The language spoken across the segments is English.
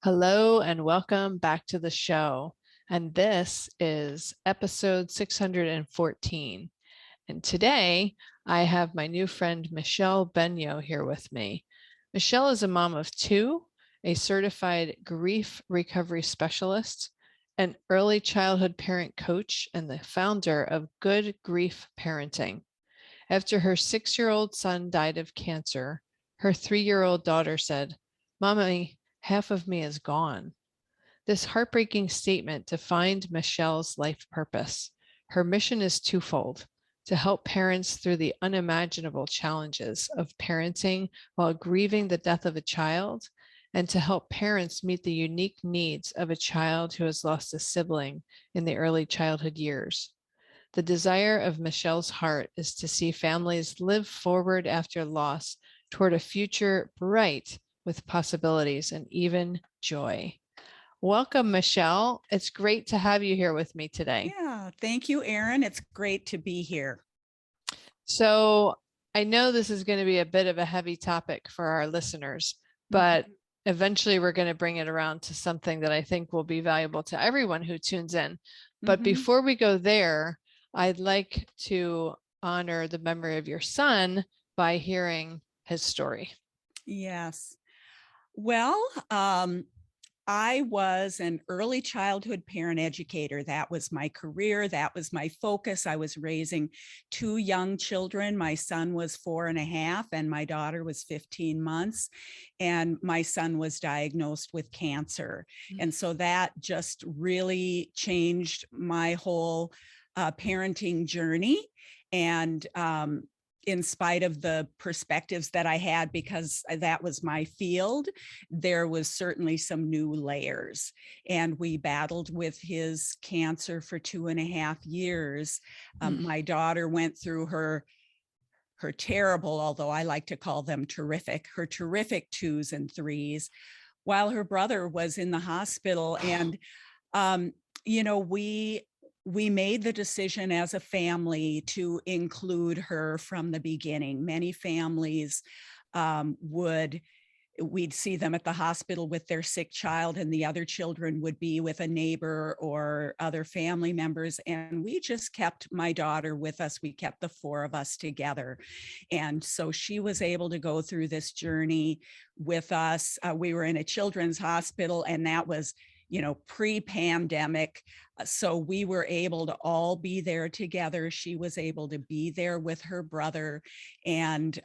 Hello and welcome back to the show. And this is episode 614. And today I have my new friend Michele Benyo here with me. Michele is a mom of two, a certified grief recovery specialist, an early childhood parent coach, and the founder of Good Grief Parenting. After her 6-year-old son died of cancer, her 3-year-old daughter said, "Mommy, half of me is gone." This heartbreaking statement defined Michele's life purpose. Her mission is twofold: to help parents through the unimaginable challenges of parenting while grieving the death of a child, and to help parents meet the unique needs of a child who has lost a sibling in the early childhood years. The desire of Michele's heart is to see families live forward after loss toward a future bright with possibilities and even joy. Welcome, Michele. It's great to have you here with me today. Yeah, thank you, Erin. It's great to be here. So I know this is going to be a bit of a heavy topic for our listeners, but eventually we're going to bring it around to something that I think will be valuable to everyone who tunes in. But before we go there, I'd like to honor the memory of your son by hearing his story. Yes. Well, I was an early childhood parent educator. That was my career. That was my focus. I was raising two young children. My son was 4.5 and my daughter was 15 months. And my son was diagnosed with cancer. And so that just really changed my whole parenting journey. And in spite of the perspectives that I had, because that was my field, there was certainly some new layers. And we battled with his cancer for 2.5 years. My daughter went through her terrible, although I like to call them terrific, her terrific 2s and 3s, while her brother was in the hospital. And, we made the decision as a family to include her from the beginning. Many families we'd see them at the hospital with their sick child, and the other children would be with a neighbor or other family members. And we just kept my daughter with us. We kept the 4 of us together. And so she was able to go through this journey with us. We were in a children's hospital, and that was pre-pandemic. So we were able to all be there together. She was able to be there with her brother. And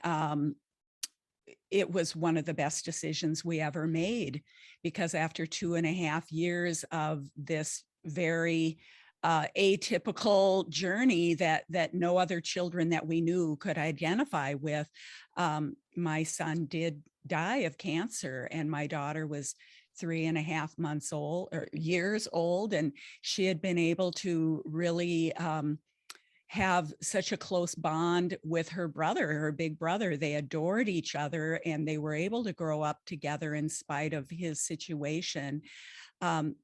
it was one of the best decisions we ever made, because after 2.5 years of this very atypical journey that no other children that we knew could identify with, my son did die of cancer, and my daughter was 3.5 months old, or years old, and she had been able to really have such a close bond with her brother, her big brother. They adored each other, and they were able to grow up together in spite of his situation.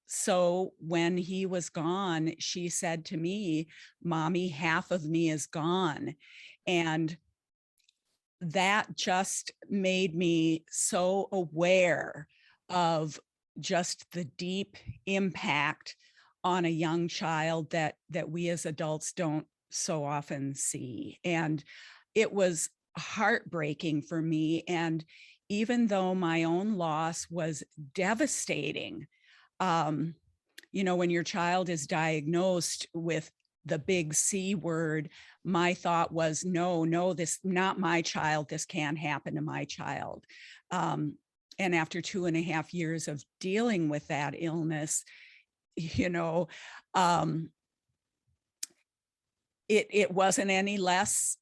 So when he was gone, she said to me, "Mommy, half of me is gone." And that just made me so aware of just the deep impact on a young child that we as adults don't so often see. And it was heartbreaking for me. And even though my own loss was devastating, when your child is diagnosed with the big C word, my thought was, no, this not my child. This can't happen to my child. And after 2.5 years of dealing with that illness, it wasn't any less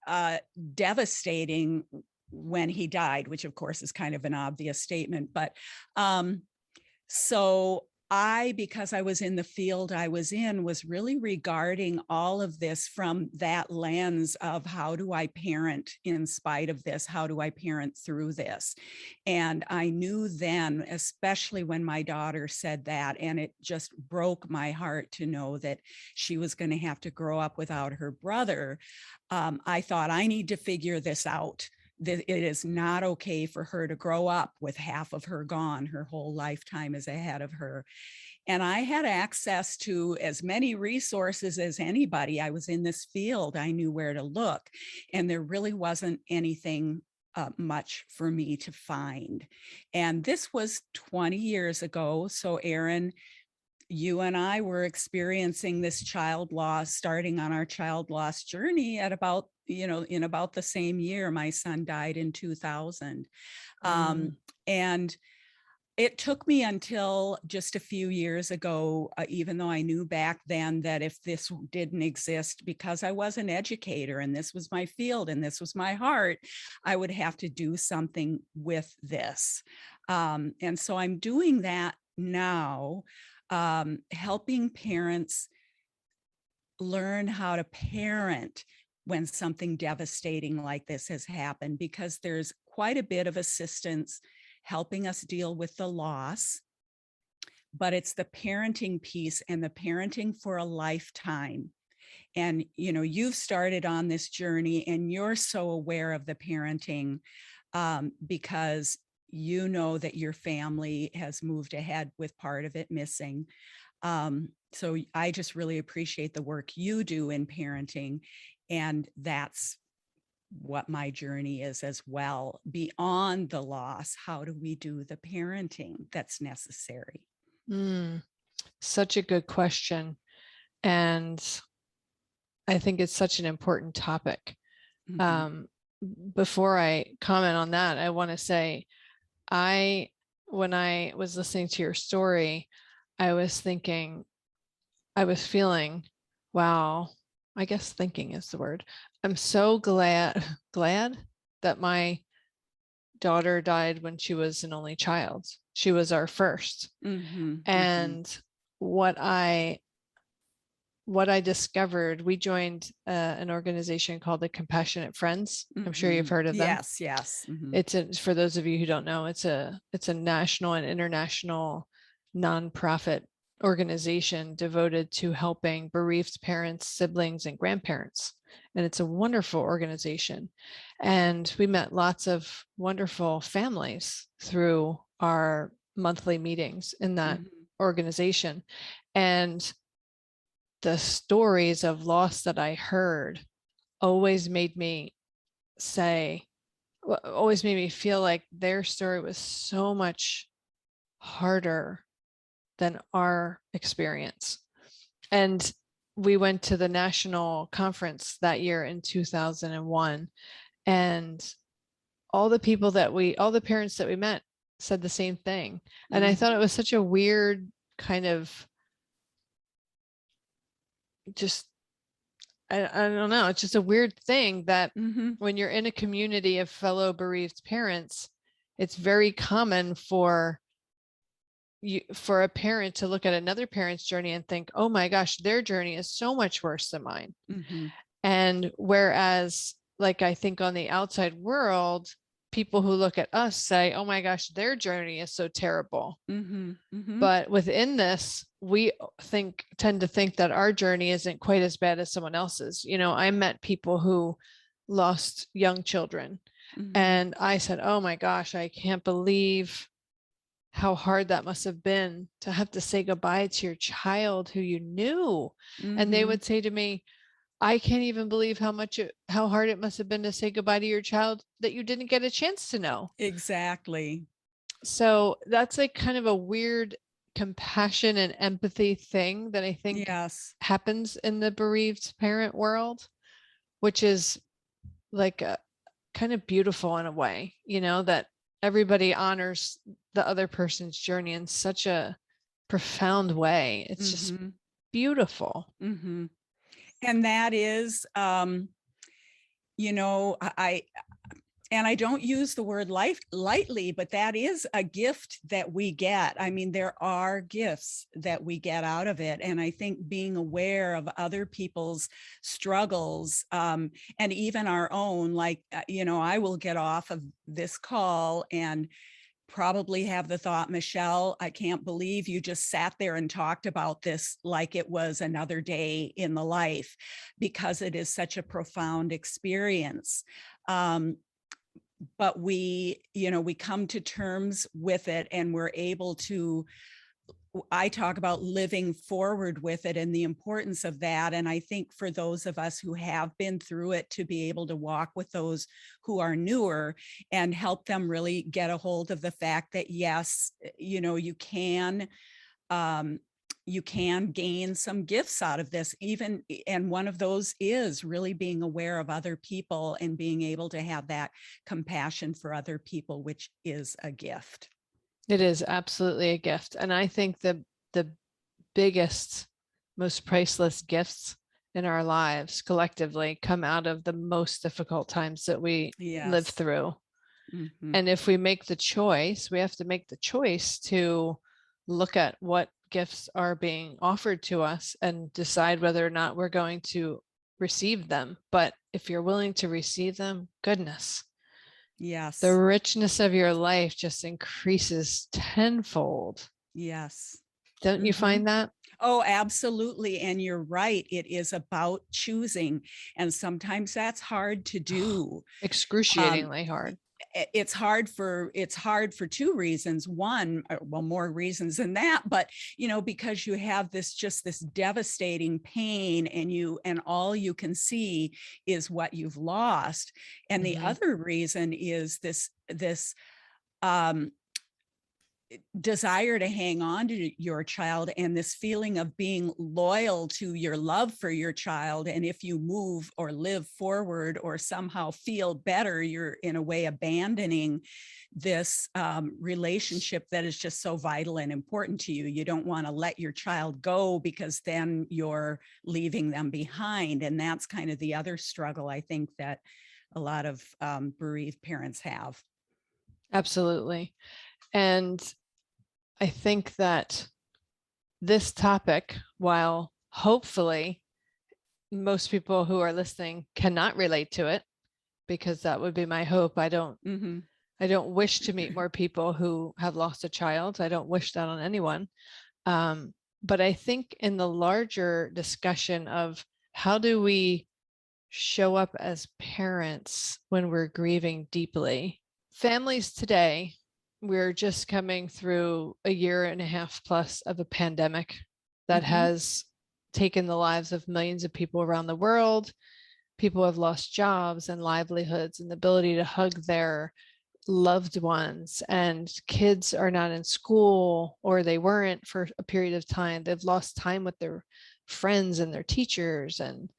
devastating when he died, which of course is kind of an obvious statement. But so because I was in the field I was in, was really regarding all of this from that lens of, how do I parent in spite of this? How do I parent through this? And I knew then, especially when my daughter said that, and it just broke my heart to know that she was going to have to grow up without her brother. I thought, I need to figure this out It is not okay for her to grow up with half of her gone. Her whole lifetime is ahead of her. And I had access to as many resources as anybody. I was in this field. I knew where to look. And there really wasn't anything much for me to find. And this was 20 years ago. So, Erin, you and I were experiencing this child loss, starting on our child loss journey at about, in about the same year. My son died in 2000. And it took me until just a few years ago, even though I knew back then that if this didn't exist, because I was an educator and this was my field and this was my heart, I would have to do something with this. And so I'm doing that now, helping parents learn how to parent when something devastating like this has happened, because there's quite a bit of assistance helping us deal with the loss, but it's the parenting piece and the parenting for a lifetime. And, you've started on this journey and you're so aware of the parenting because you know that your family has moved ahead with part of it missing. So I just really appreciate the work you do in parenting. And that's what my journey is as well. Beyond the loss, how do we do the parenting that's necessary? Such a good question. And I think it's such an important topic. Mm-hmm. Before I comment on that, I want to say, when I was listening to your story, I was feeling, wow, I guess thinking is the word. I'm so glad that my daughter died when she was an only child. She was our first. Mm-hmm. And what I discovered, we joined an organization called the Compassionate Friends. I'm sure you've heard of them. Yes. It's for those of you who don't know, it's a national and international nonprofit organization devoted to helping bereaved parents, siblings, and grandparents. And it's a wonderful organization. And we met lots of wonderful families through our monthly meetings in that organization. And the stories of loss that I heard always made me feel like their story was so much harder than our experience. And we went to the national conference that year in 2001, and all the parents that we met said the same thing. And I thought it was such a weird kind of just, I don't know, it's just a weird thing that when you're in a community of fellow bereaved parents, it's very common for a parent to look at another parent's journey and think, oh my gosh, their journey is so much worse than mine. And whereas, like, I think on the outside world, people who look at us say, oh my gosh, their journey is so terrible. But within this, we tend to think that our journey isn't quite as bad as someone else's. I met people who lost young children, and I said, oh my gosh, I can't believe how hard that must have been to have to say goodbye to your child who you knew. And they would say to me, I can't even believe how hard it must have been to say goodbye to your child that you didn't get a chance to know. Exactly. So that's like kind of a weird compassion and empathy thing that I think happens in the bereaved parent world, which is like a kind of beautiful in a way, that everybody honors the other person's journey in such a profound way. It's just beautiful. And that is, I don't use the word life lightly, but that is a gift that we get. I mean, there are gifts that we get out of it. And I think being aware of other people's struggles, and even our own, like, I will get off of this call and probably have the thought, Michele, I can't believe you just sat there and talked about this like it was another day in the life, because it is such a profound experience. but we, we come to terms with it, and we're able to, I talk about living forward with it and the importance of that. And I think for those of us who have been through it, to be able to walk with those who are newer and help them really get a hold of the fact that, yes, um, you can gain some gifts out of this, even, and one of those is really being aware of other people and being able to have that compassion for other people, which is a gift. It is absolutely a gift. And I think the biggest, most priceless gifts in our lives collectively come out of the most difficult times that we live Yes. through. Mm-hmm. And if we make the choice, we have to make the choice to look at what gifts are being offered to us and decide whether or not we're going to receive them. But if you're willing to receive them, goodness, Yes. the richness of your life just increases tenfold. Yes. Don't you find that? Oh, absolutely. And you're right. It is about choosing. And sometimes that's hard to do. Excruciatingly hard. It's hard for two reasons. One, well, more reasons than that, but because you have this devastating pain, and all you can see is what you've lost. And the other reason is this um desire to hang on to your child, and this feeling of being loyal to your love for your child. And if you move or live forward or somehow feel better, you're in a way abandoning this relationship that is just so vital and important to you. You don't want to let your child go, because then you're leaving them behind. And that's kind of the other struggle, I think, that a lot of bereaved parents have. Absolutely. And I think that this topic, while hopefully most people who are listening cannot relate to it, because that would be my hope. I don't wish to meet more people who have lost a child. I don't wish that on anyone. But I think in the larger discussion of how do we show up as parents when we're grieving deeply, families today, we're just coming through a year and a half plus of a pandemic that has taken the lives of millions of people around the world. People have lost jobs and livelihoods and the ability to hug their loved ones, and kids are not in school, or they weren't for a period of time. They've lost time with their friends and their teachers. And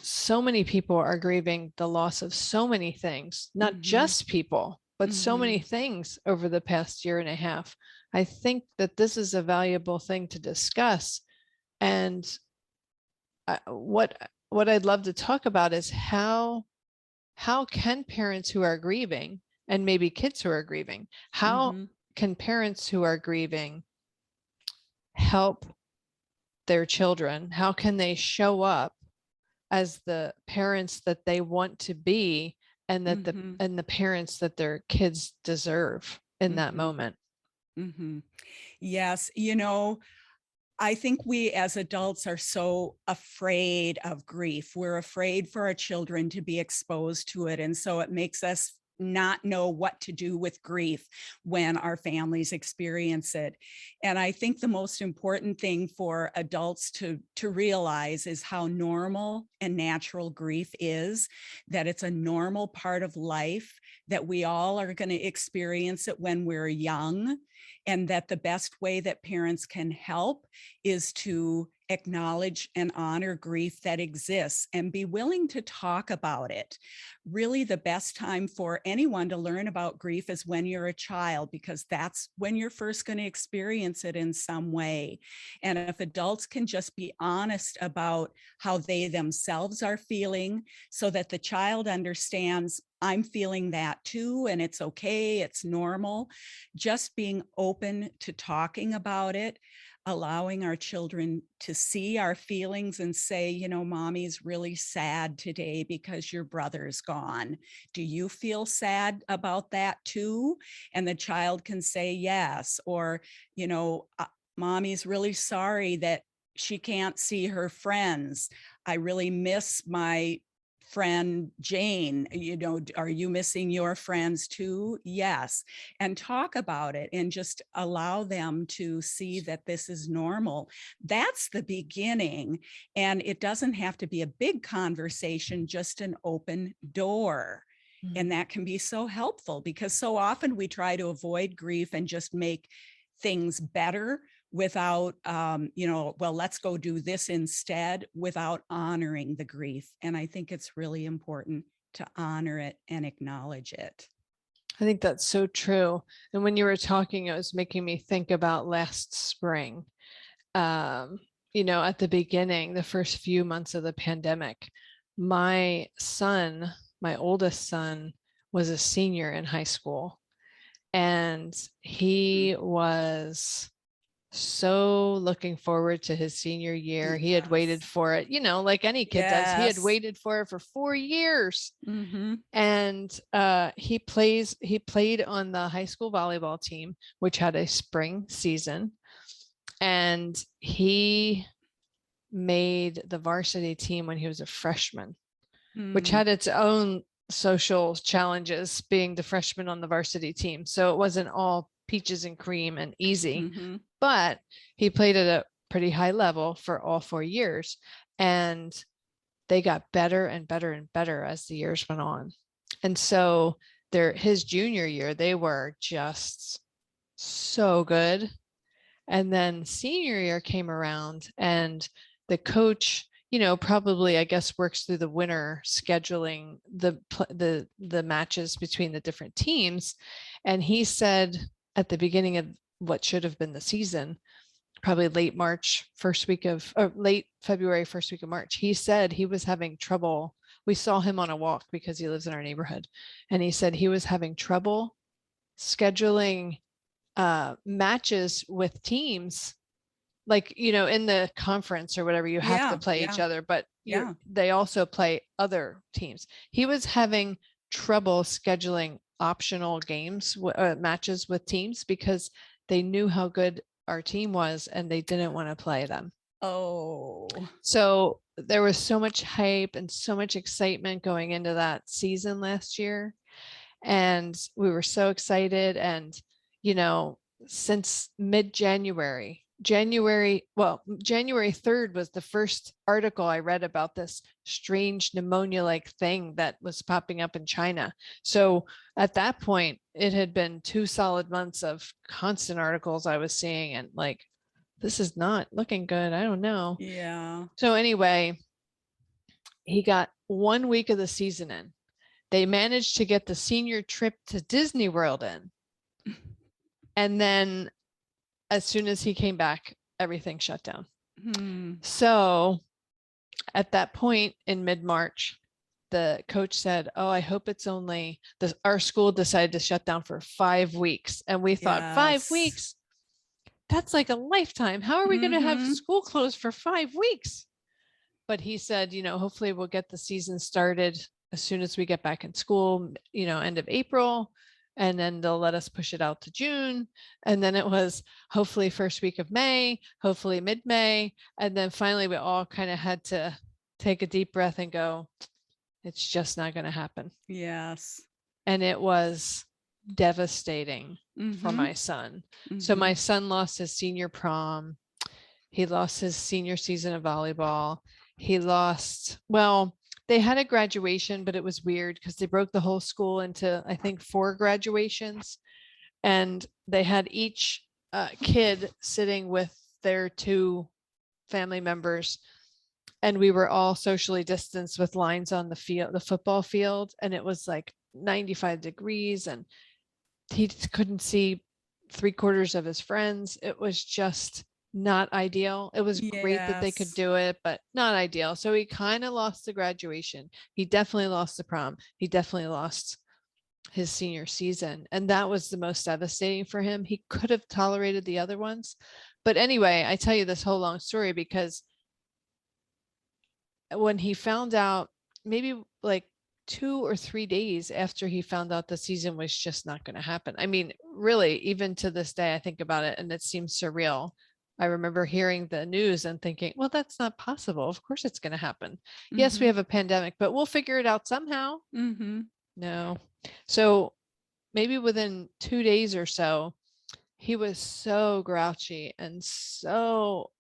so many people are grieving the loss of so many things, not just people, but so many things over the past year and a half. I think that this is a valuable thing to discuss. And what I'd love to talk about is how can parents who are grieving, and maybe kids who are grieving, how can parents who are grieving help their children? How can they show up as the parents that they want to be, and that the parents that their kids deserve in that moment? Yes. I think we as adults are so afraid of grief. We're afraid for our children to be exposed to it. And so it makes us not know what to do with grief when our families experience it. And I think the most important thing for adults to realize is how normal and natural grief is, that it's a normal part of life, that we all are going to experience it when we're young, and that the best way that parents can help is to acknowledge and honor grief that exists and be willing to talk about it. Really, the best time for anyone to learn about grief is when you're a child, because that's when you're first going to experience it in some way. And if adults can just be honest about how they themselves are feeling, so that the child understands, I'm feeling that too, and it's okay, it's normal. Just being open to talking about it, allowing our children to see our feelings and say, mommy's really sad today because your brother's gone. Do you feel sad about that too? And the child can say yes. Or, mommy's really sorry that she can't see her friends. I really miss my friend Jane, are you missing your friends too? Yes. And talk about it and just allow them to see that this is normal. That's the beginning. And it doesn't have to be a big conversation, just an open door. And that can be so helpful, because so often we try to avoid grief and just make things better without, well, let's go do this instead, without honoring the grief. And I think it's really important to honor it and acknowledge it. I think that's so true. And when you were talking, it was making me think about last spring. At the beginning, the first few months of the pandemic, my son, my oldest son, was a senior in high school, and he was so looking forward to his senior year. He had waited Yes. for it, like any kid does. He had Yes. waited for it for 4 years. Mm-hmm. And he played on the high school volleyball team, which had a spring season. And he made the varsity team when he was a freshman, which had its own social challenges, being the freshman on the varsity team. So it wasn't all peaches and cream and easy, Mm-hmm. but he played at a pretty high level for all 4 years. And they got better and better and better as the years went on. And so his junior year, they were just so good. And then senior year came around, and the coach, probably, I guess, works through the winter scheduling the matches between the different teams. And he said at the beginning of what should have been the season, probably late March, late February, first week of March, he said he was having trouble. We saw him on a walk because he lives in our neighborhood. And he said he was having trouble scheduling matches with teams, like, in the conference or whatever, you have to play each other, but they also play other teams. He was having trouble scheduling optional games, matches with teams, because they knew how good our team was and they didn't want to play them. Oh. So there was so much hype and so much excitement going into that season last year. And we were so excited. And, since mid-January, January 3rd was the first article I read about this strange pneumonia-like thing that was popping up in China. So at that point, it had been 2 solid months of constant articles I was seeing, and like, this is not looking good. I don't know. Yeah. So anyway, he got 1 week of the season in. They managed to get the senior trip to Disney World in. And then as soon as he came back, everything shut down. So at that point in mid-March, the coach said, "Oh, I hope it's only our school decided to shut down for 5 weeks." And we thought, 5 weeks? That's like a lifetime. How are we going to have school closed for 5 weeks? But he said, hopefully we'll get the season started as soon as we get back in school, end of April, and then they'll let us push it out to June. And then it was hopefully first week of May, hopefully mid-May. And then finally we all kind of had to take a deep breath and go, it's just not going to happen. Yes. And it was devastating for my son. So my son lost his senior prom. He lost his senior season of volleyball. He lost, they had a graduation, but it was weird because they broke the whole school into, I think, 4 graduations. And they had each kid sitting with their 2 family members. And we were all socially distanced with lines on the field, the football field. And it was like 95 degrees, and he couldn't see 3/4 of his friends. It was just not ideal. It was great that they could do it, but not ideal. So he kind of lost the graduation. He definitely lost the prom. He definitely lost his senior season. And that was the most devastating for him. He could have tolerated the other ones. But anyway, I tell you this whole long story because when he found out, maybe like 2 or 3 days after he found out the season was just not going to happen. I mean, really, even to this day, I think about it and it seems surreal. I remember hearing the news and thinking, well, that's not possible. Of course it's going to happen. Yes, we Mhm. have a pandemic, but we'll figure it out somehow. Mhm. No. So maybe within 2 days or so, he was so grouchy and so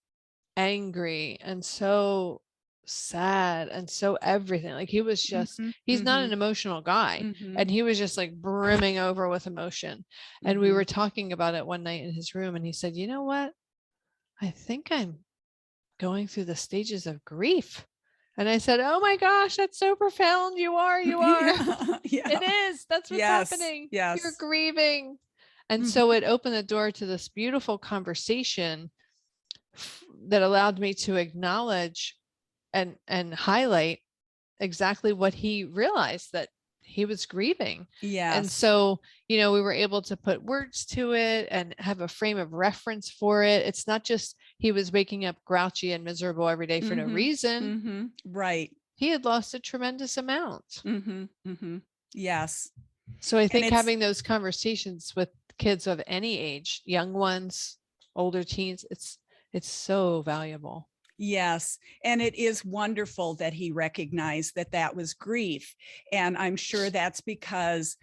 angry and so sad and so everything. Like he was just, Mhm. he's not an Mhm. emotional guy. And Mhm. he was just like brimming over with emotion. And we were Mhm. talking about it one night in his room, and he said, you know what? I think I'm going through the stages of grief. And I said, oh my gosh, that's so profound. You are, you are. Yeah. It Yeah. is. That's what's Yes. happening. You're Yes. grieving. And so Mhm. it opened the door to this beautiful conversation that allowed me to acknowledge and highlight exactly what he realized, that he was grieving. And Yes. so, we were able to put words to it and have a frame of reference for it. It's not just he was waking up grouchy and miserable every day for no Mhm. reason. Mhm. Right. He had lost a tremendous amount. Mhm. Mhm. Yes. So I And think it's having those conversations with kids of any age, young ones, older teens, it's so valuable. Yes, and it is wonderful that he recognized that that was grief. And I'm sure that's because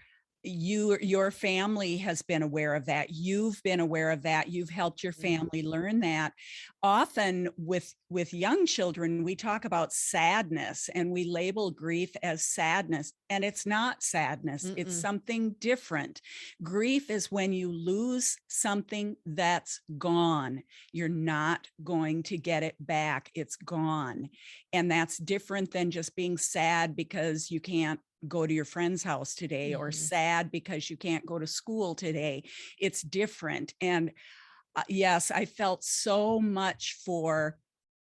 your family has been aware of that. You've been aware of that. You've helped your Mm. family learn that. Often with young children, we talk about sadness and we label grief as sadness, and it's not sadness. It's Mm-mm. something different. Grief is when you lose something that's gone. You're not going to get it back. It's gone. And that's different than just being sad because you can't go to your friend's house today, or Mhm. sad because you can't go to school today. It's different. And yes, I felt so much for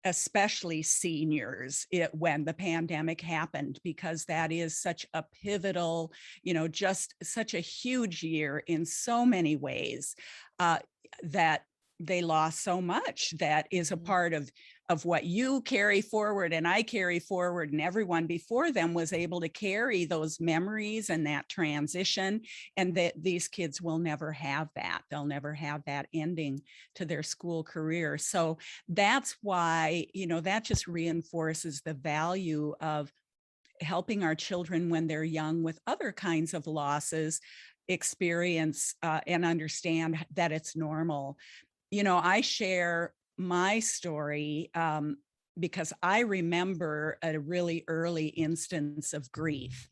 especially seniors when the pandemic happened, because that is such a pivotal, just such a huge year in so many ways, that they lost so much that is a Mhm. part of what you carry forward and I carry forward, and everyone before them was able to carry those memories and that transition, and that these kids will never have that. They'll never have that ending to their school career. So that's why, that just reinforces the value of helping our children when they're young with other kinds of losses experience and understand that it's normal. I share my story because I remember a really early instance of grief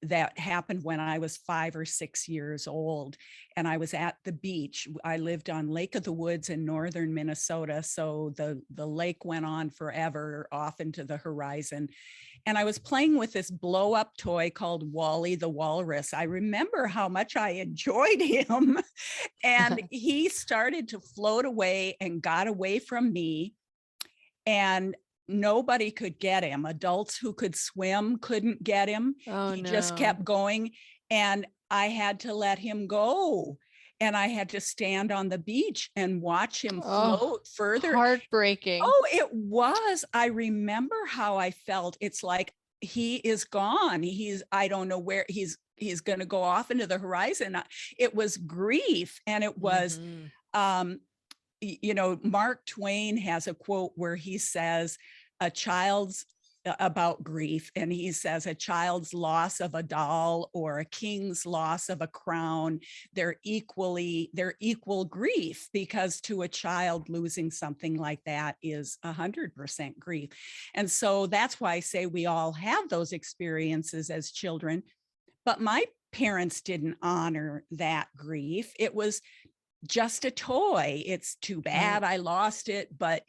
that happened when I was 5 or 6 years old. And I was at the beach. I lived on Lake of the Woods in northern Minnesota. So the lake went on forever off into the horizon. And I was playing with this blow up toy called Wally the Walrus. I remember how much I enjoyed him. And he started to float away and got away from me. And nobody could get him. Adults who could swim couldn't get him. Oh He just no. kept going. And I had to let him go. And I had to stand on the beach and watch him Oh, float further. heartbreaking. Oh, it was. I remember how I felt. It's like he is gone. I don't know where he's going to go off into the horizon. It was grief. And it was, Mhm. um, Mark Twain has a quote where he says, a child's about grief. And he says, a child's loss of a doll or a king's loss of a crown, they're equal grief, because to a child, losing something like that is 100% grief. And so that's why I say we all have those experiences as children. But my parents didn't honor that grief. It was just a toy. It's too Right. bad I lost it, but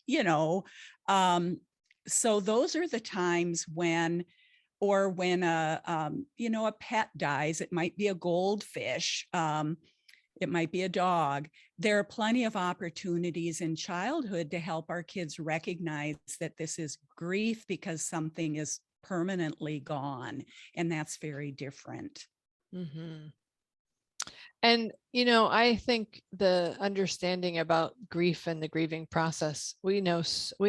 um, so those are the times when, or when a pet dies. It might be a goldfish. It might be a dog. There are plenty of opportunities in childhood to help our kids recognize that this is grief because something is permanently gone, and that's very different. Mhm. And, I think the understanding about grief and the grieving process, we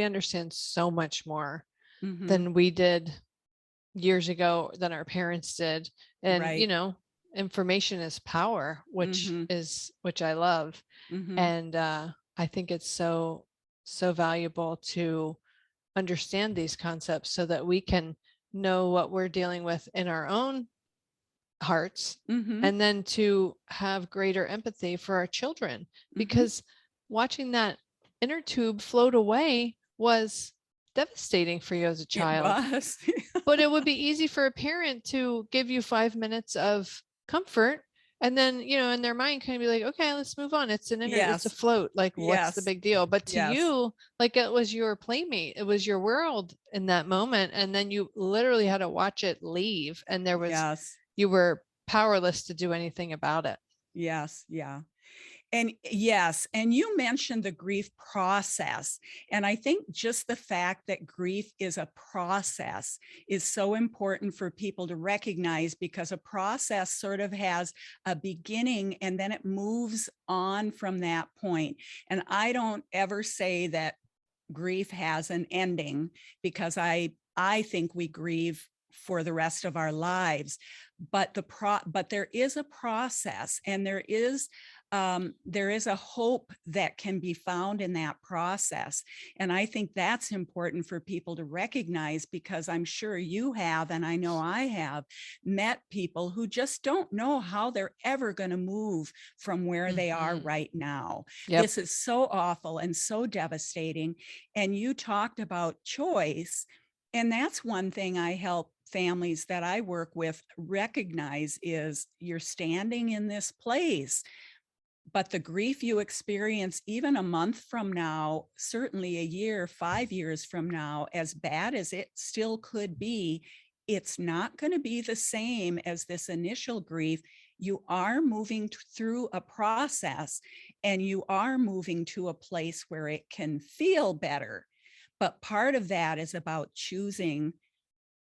understand so much more Mm-hmm. than we did years ago, than our parents did. And, Right. information is power, which Mm-hmm. is, which I love. Mm-hmm. And, I think it's so valuable to understand these concepts so that we can know what we're dealing with in our own hearts, Mm-hmm. and then to have greater empathy for our children, Mm-hmm. because watching that inner tube float away was devastating for you as a It child. was. But it would be easy for a parent to give you 5 minutes of comfort, and then, in their mind kind of be like, okay, let's move on. It's a Yes. float. Like, what's the Yes. big deal? But to Yes. you, like, it was your playmate, it was your world in that moment. And then you literally had to watch it leave. And Yes. you were powerless to do anything about it. Yes. Yeah. And yes, and you mentioned the grief process. And I think just the fact that grief is a process is so important for people to recognize, because a process sort of has a beginning and then it moves on from that point. And I don't ever say that grief has an ending, because I think we grieve for the rest of our lives, but but there is a process, and there is a hope that can be found in that process. And I think that's important for people to recognize, because I'm sure you have, and I know I have, met people who just don't know how they're ever going to move from where they are Mhm. right now. Yep. This is so awful and so devastating. And you talked about choice. And that's one thing I help families that I work with recognize is you're standing in this place, but the grief you experience even a month from now, certainly a year, 5 years from now, as bad as it still could be, it's not going to be the same as this initial grief. You are moving through a process, and you are moving to a place where it can feel better. But part of that is about choosing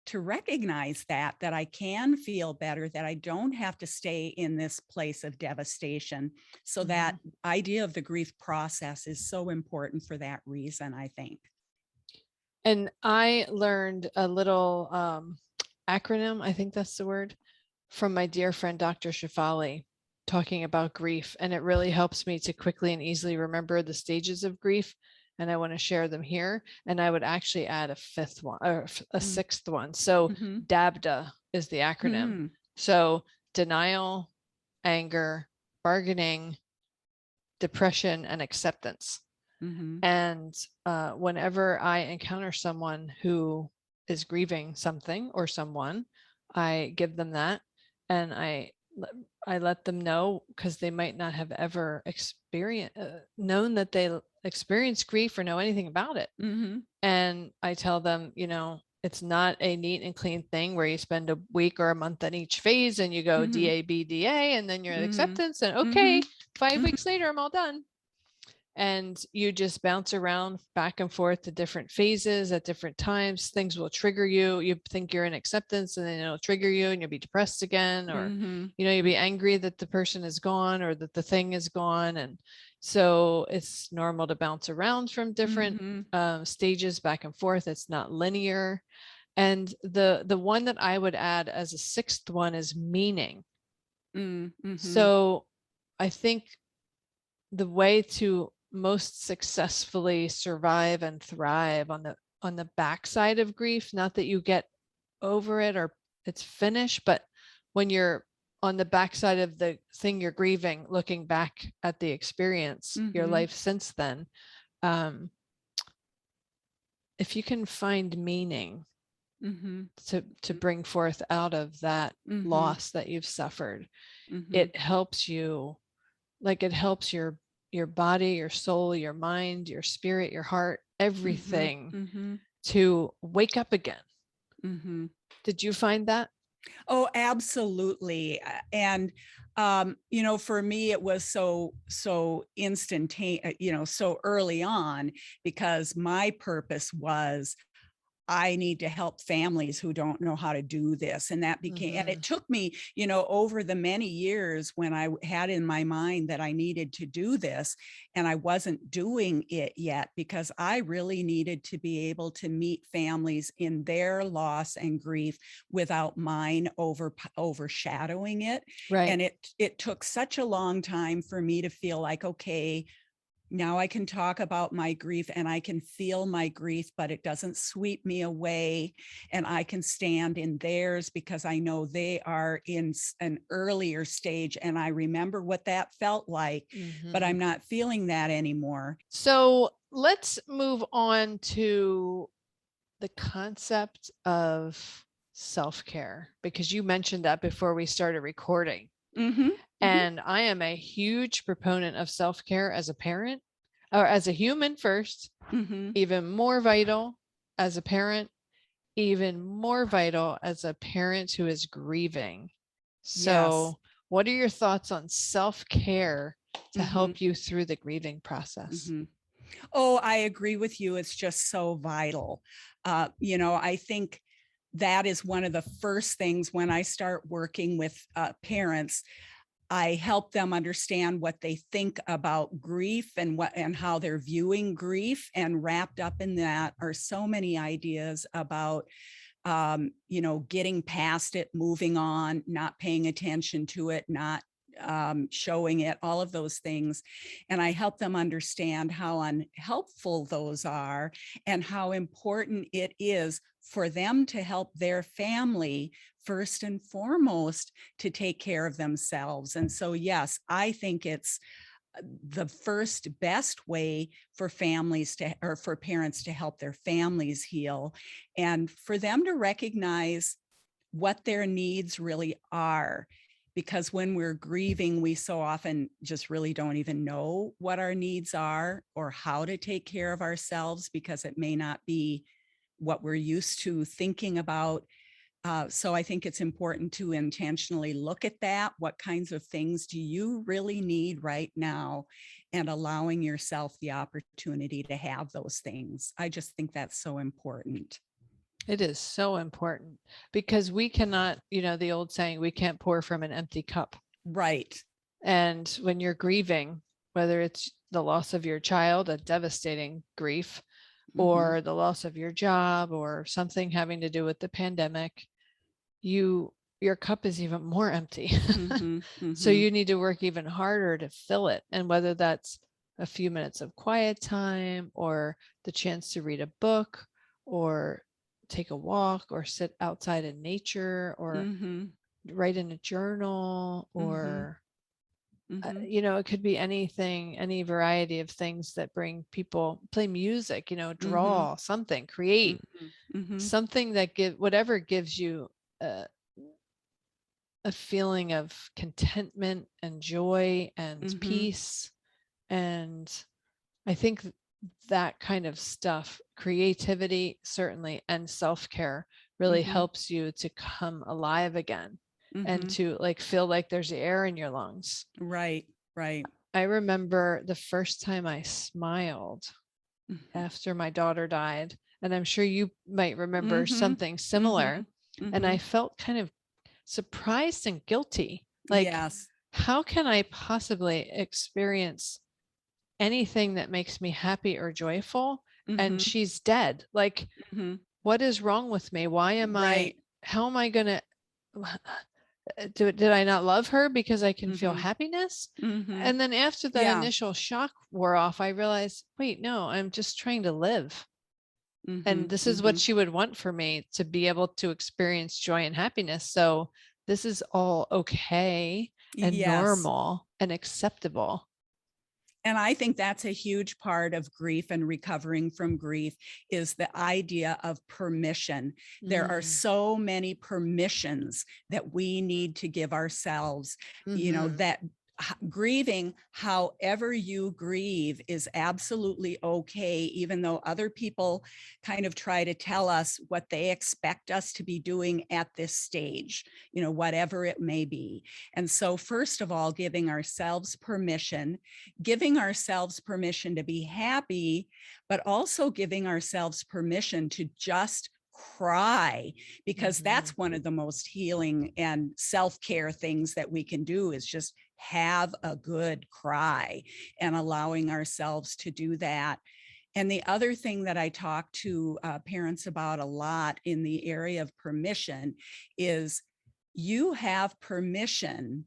to recognize that I can feel better, that I don't have to stay in this place of devastation. So that Mhm. idea of the grief process is so important for that reason, I think. And I learned a little acronym, I think that's the word, from my dear friend Dr. Shafali, talking about grief. And it really helps me to quickly and easily remember the stages of grief. And I want to share them here. And I would actually add a fifth one, or a Mm. sixth one. So Mhm. DABDA is the acronym. Mm. So denial, anger, bargaining, depression, and acceptance. Mhm. And whenever I encounter someone who is grieving something or someone, I give them that, and I let them know, because they might not have ever known that they experience grief or know anything about it. Mhm. And I tell them, it's not a neat and clean thing where you spend a week or a month in each phase and you go Mhm. DABDA, and then you're at Mhm. acceptance, and okay, Mhm. 5 weeks later, I'm all done. And you just bounce around back and forth to different phases at different times. Things will trigger you. You think you're in acceptance, and then it'll trigger you and you'll be depressed again, or Mhm. you'll be angry that the person is gone or that the thing is gone. And so it's normal to bounce around from different Mhm. stages back and forth. It's not linear. And the one that I would add as a sixth one is meaning. Mhm. So I think the way to most successfully survive and thrive on the backside of grief, not that you get over it or it's finished, but when you're on the backside of the thing you're grieving, looking back at the experience, your Mhm. life since then, um, if you can find meaning Mhm. to bring forth out of that Mhm. loss that you've suffered, Mhm. it helps you, like, it helps your body, your soul, your mind, your spirit, your heart, Mhm. everything Mhm. to wake up again. Mhm. Did you find that? Oh, absolutely. And for me, it was so instantaneous, so early on, because my purpose was I need to help families who don't know how to do this. And and it Mhm. took me, over the many years when I had in my mind that I needed to do this, and I wasn't doing it yet, because I really needed to be able to meet families in their loss and grief without mine overshadowing it. Right. And it took such a long time for me to feel like, okay, Now I can talk about my grief and I can feel my grief, but it doesn't sweep me away. And I can stand in theirs because I know they are in an earlier stage. And I remember what that felt like, but Mhm. I'm not feeling that anymore. So let's move on to the concept of self-care, because you mentioned that before we started recording. Mm-hmm, mm-hmm, And I am a huge proponent of self-care as a parent or as a human first, mm-hmm. even more vital as a parent, even more vital as a parent who is grieving. Yes. So, what are your thoughts on self-care to Mm-hmm, help you through the grieving process? mm-hmm. Oh, I agree with you. It's just so vital. I think that is one of the first things when I start working with parents. I help them understand what they think about grief and how they're viewing grief. And wrapped up in that are so many ideas about getting past it, moving on, not paying attention to it, not showing it, all of those things. And I help them understand how unhelpful those are and how important it is for them to help their family first and foremost to take care of themselves. And so, yes, I think it's the first best way for families to, or for parents to help their families heal, and for them to recognize what their needs really are. Because when we're grieving, we so often just really don't even know what our needs are or how to take care of ourselves, because it may not be what we're used to thinking about. So I think it's important to intentionally look at that. What kinds of things do you really need right now? And allowing yourself the opportunity to have those things. I just think that's so important. It is so important because we cannot, the old saying, we can't pour from an empty cup. Right. And when you're grieving, whether it's the loss of your child, a devastating grief, Mm-hmm. or the loss of your job, or something having to do with the pandemic, your cup is even more empty. Mm-hmm. So Mm-hmm. you need to work even harder to fill it. And whether that's a few minutes of quiet time, or the chance to read a book, or take a walk, or sit outside in nature, or Mm-hmm. write in a journal, Mm-hmm. or Mm-hmm. it could be anything, any variety of things that bring people, play music, Mm-hmm. draw something, create Mm-hmm. Mm-hmm. something that whatever gives you a, a feeling of contentment and joy and Mm-hmm. peace. And I think that kind of stuff, creativity certainly, and self-care really Mm-hmm. helps you to come alive again and Mm-hmm. to like feel like there's air in your lungs. Right. Right. I remember the first time I smiled Mm-hmm. after my daughter died, and I'm sure you might remember Mm-hmm. something Mm-hmm. similar. And Mm-hmm. I felt kind of surprised and guilty. Like, Yes. how can I possibly experience anything that makes me happy or joyful? And Mm-hmm. she's dead. Like, Mm-hmm. what is wrong with me? Right. How am I going to, did I not love her because I can feel Mm-hmm. happiness? Mm-hmm. And then after that Yeah. initial shock wore off, I realized, wait, no, I'm just trying to live. Mm-hmm. And this is what Mm-hmm. she would want for me, to be able to experience joy and happiness. So this is all okay and Yes. normal and acceptable. And I think that's a huge part of grief and recovering from grief, is the idea of permission. There are Mm, so many permissions that we need to give ourselves, mhm, that grieving, however you grieve, is absolutely okay, even though other people kind of try to tell us what they expect us to be doing at this stage, whatever it may be. And so, first of all, giving ourselves permission to be happy, but also giving ourselves permission to just cry, because mhm, that's one of the most healing and self-care things that we can do, is just have a good cry, and allowing ourselves to do that. And the other thing that I talk to parents about a lot in the area of permission is, you have permission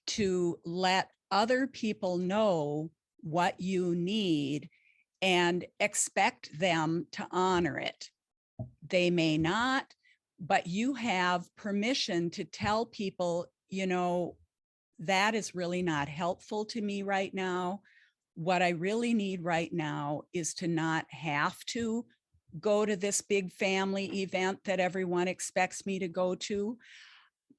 to let other people know what you need and expect them to honor it. They may not, but you have permission to tell people, that is really not helpful to me right now. What I really need right now is to not have to go to this big family event that everyone expects me to go to.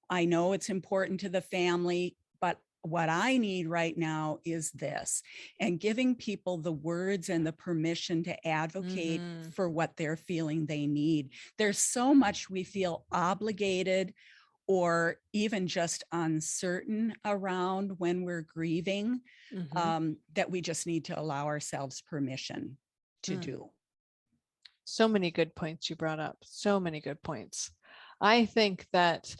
I know it's important to the family, but what I need right now is this, and giving people the words and the permission to advocate Mm-hmm. for what they're feeling they need. There's so much we feel obligated or even just uncertain around when we're grieving, Mm-hmm. that we just need to allow ourselves permission to Mm. do. So many good points you brought up. So many good points. I think that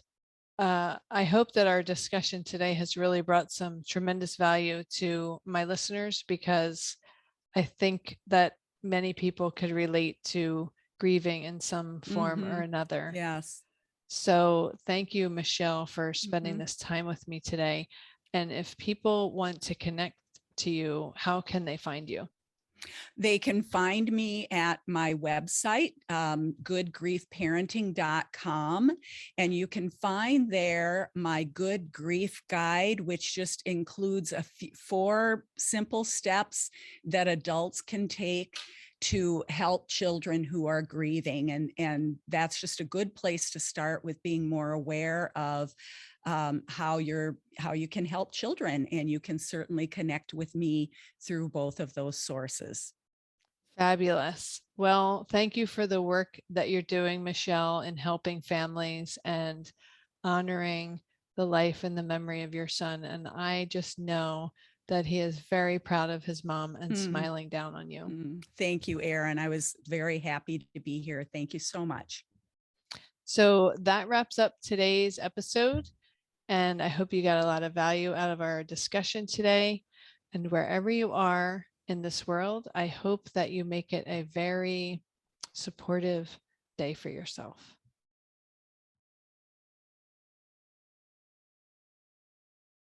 I hope that our discussion today has really brought some tremendous value to my listeners, because I think that many people could relate to grieving in some form or Mm-hmm. another. Yes. So thank you, Michele, for spending Mm-hmm. this time with me today. And if people want to connect to you, how can they find you? They can find me at my website, goodgriefparenting.com. And you can find there my Good Grief Guide, which just includes 4 simple steps that adults can take to help children who are grieving. And that's just a good place to start with being more aware of how you can help children. And you can certainly connect with me through both of those sources. Fabulous. Well, thank you for the work that you're doing, Michele, in helping families and honoring the life and the memory of your son. And I just know that he is very proud of his mom and Mm, smiling down on you. Thank you, Erin. I was very happy to be here. Thank you so much. So that wraps up today's episode. And I hope you got a lot of value out of our discussion today. And wherever you are in this world, I hope that you make it a very supportive day for yourself.